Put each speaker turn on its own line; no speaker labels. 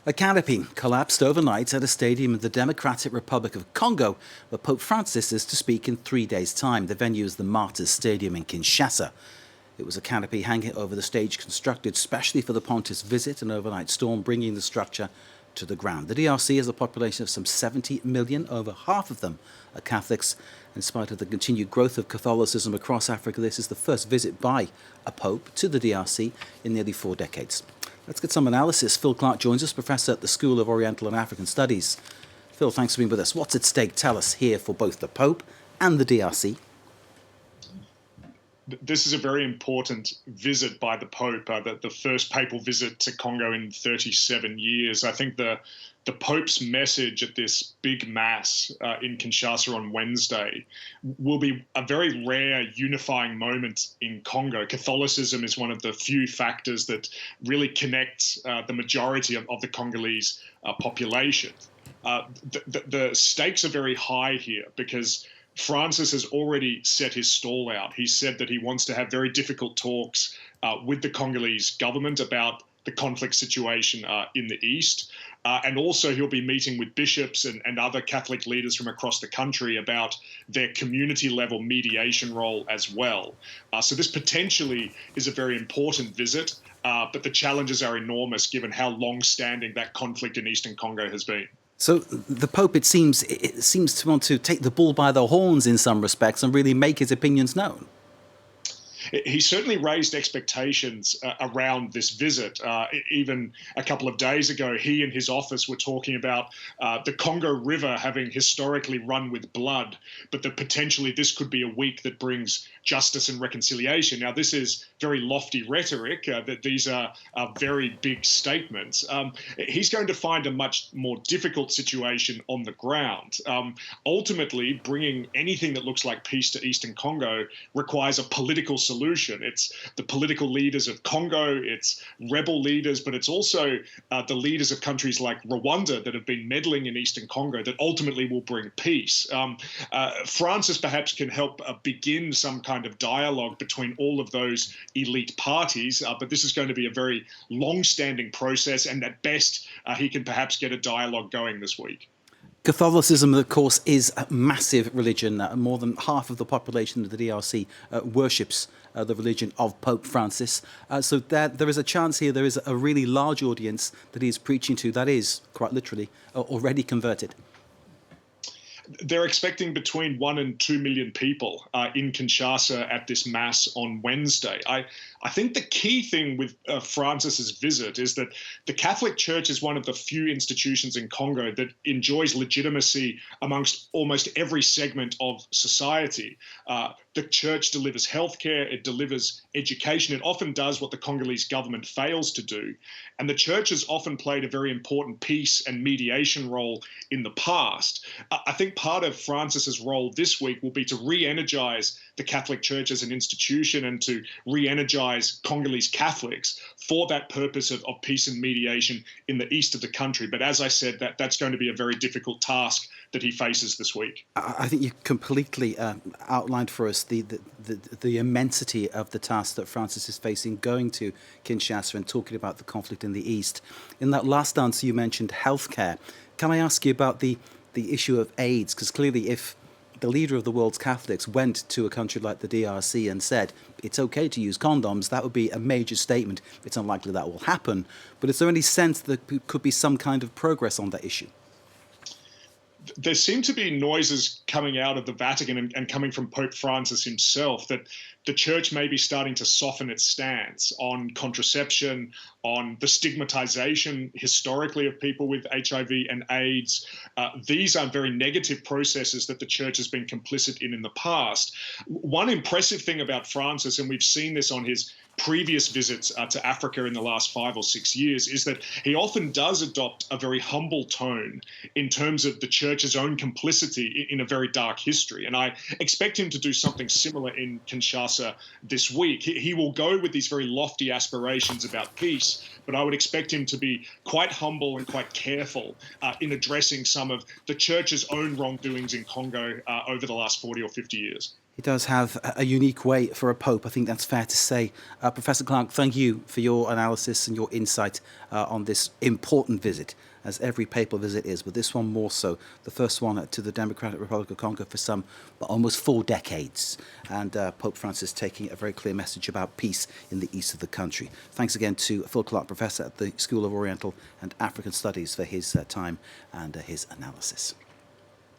A canopy collapsed overnight at a stadium in the Democratic Republic of Congo, where Pope Francis is to speak in 3 days' time. The venue is the Martyrs Stadium in Kinshasa. It was a canopy hanging over the stage constructed specially for the pontiff's visit, an overnight storm bringing the structure to the ground. The DRC has a population of some 70 million. Over half of them are Catholics. In spite of the continued growth of Catholicism across Africa, this is the first visit by a pope to the DRC in nearly 4 decades. Let's get some analysis. Phil Clark joins us, professor at the School of Oriental and African Studies. Phil, thanks for being with us. What's at stake? Tell us here for both the Pope and the DRC.
This is a very important visit by the Pope, the first papal visit to Congo in 37 years. I think the Pope's message at this big mass in Kinshasa on Wednesday will be a very rare unifying moment in Congo. Catholicism is one of the few factors that really connects the majority of the Congolese population. The stakes are very high here because Francis has already set his stall out. He said that he wants to have very difficult talks with the Congolese government about the conflict situation in the east. And also he'll be meeting with bishops and other Catholic leaders from across the country about their community level mediation role as well. So this potentially is a very important visit, but the challenges are enormous given how long-standing that conflict in eastern Congo has been.
So the Pope, it seems to want to take the bull by the horns in some respects and really make his opinions known.
He certainly raised expectations around this visit. Even a couple of days ago, he and his office were talking about the Congo River having historically run with blood, but that potentially this could be a week that brings justice and reconciliation. Now, this is very lofty rhetoric, that these are very big statements. He's going to find a much more difficult situation on the ground. Ultimately, bringing anything that looks like peace to Eastern Congo requires a political solution. It's the political leaders of Congo, it's rebel leaders, but it's also the leaders of countries like Rwanda that have been meddling in Eastern Congo that ultimately will bring peace. Francis perhaps can help begin some kind of dialogue between all of those elite parties, but this is going to be a very long-standing process, and at best, he can perhaps get a dialogue going this week.
Catholicism, of course, is a massive religion. More than half of the population of the DRC worships the religion of Pope Francis. So there is a chance here, there is a really large audience that he is preaching to that is, quite literally, already converted.
They're expecting between 1 and 2 million people in Kinshasa at this mass on Wednesday. I think the key thing with Francis's visit is that the Catholic Church is one of the few institutions in Congo that enjoys legitimacy amongst almost every segment of society. The church delivers healthcare, it delivers education, it often does what the Congolese government fails to do. And the church has often played a very important peace and mediation role in the past. I think part of Francis's role this week will be to re-energize the Catholic Church as an institution and to re-energize Congolese Catholics for that purpose of peace and mediation in the east of the country. But as I said, that's going to be a very difficult task that he faces this week.
I think you completely outlined for us the immensity of the task that Francis is facing going to Kinshasa and talking about the conflict in the east. In that last answer, you mentioned healthcare. Can I ask you about the issue of AIDS? Because clearly if the leader of the world's Catholics went to a country like the DRC and said it's okay to use condoms, that would be a major statement. It's unlikely that will happen. But is there any sense that there could be some kind of progress on that issue?
There seem to be noises coming out of the Vatican and coming from Pope Francis himself that the church may be starting to soften its stance on contraception, on the stigmatization historically of people with HIV and AIDS. These are very negative processes that the church has been complicit in the past. One impressive thing about Francis, and we've seen this on his previous visits to Africa in the last 5 or 6 years, is that he often does adopt a very humble tone in terms of the church's own complicity in a very dark history. And I expect him to do something similar in Kinshasa this week. He will go with these very lofty aspirations about peace, but I would expect him to be quite humble and quite careful in addressing some of the church's own wrongdoings in Congo over the last 40 or 50 years.
He does have a unique way for a pope. I think that's fair to say. Professor Clark, thank you for your analysis and your insight on this important visit, as every papal visit is, but this one more so. The first one to the Democratic Republic of Congo for some almost 4 decades. And Pope Francis taking a very clear message about peace in the east of the country. Thanks again to Phil Clark, Professor at the School of Oriental and African Studies, for his time and his analysis.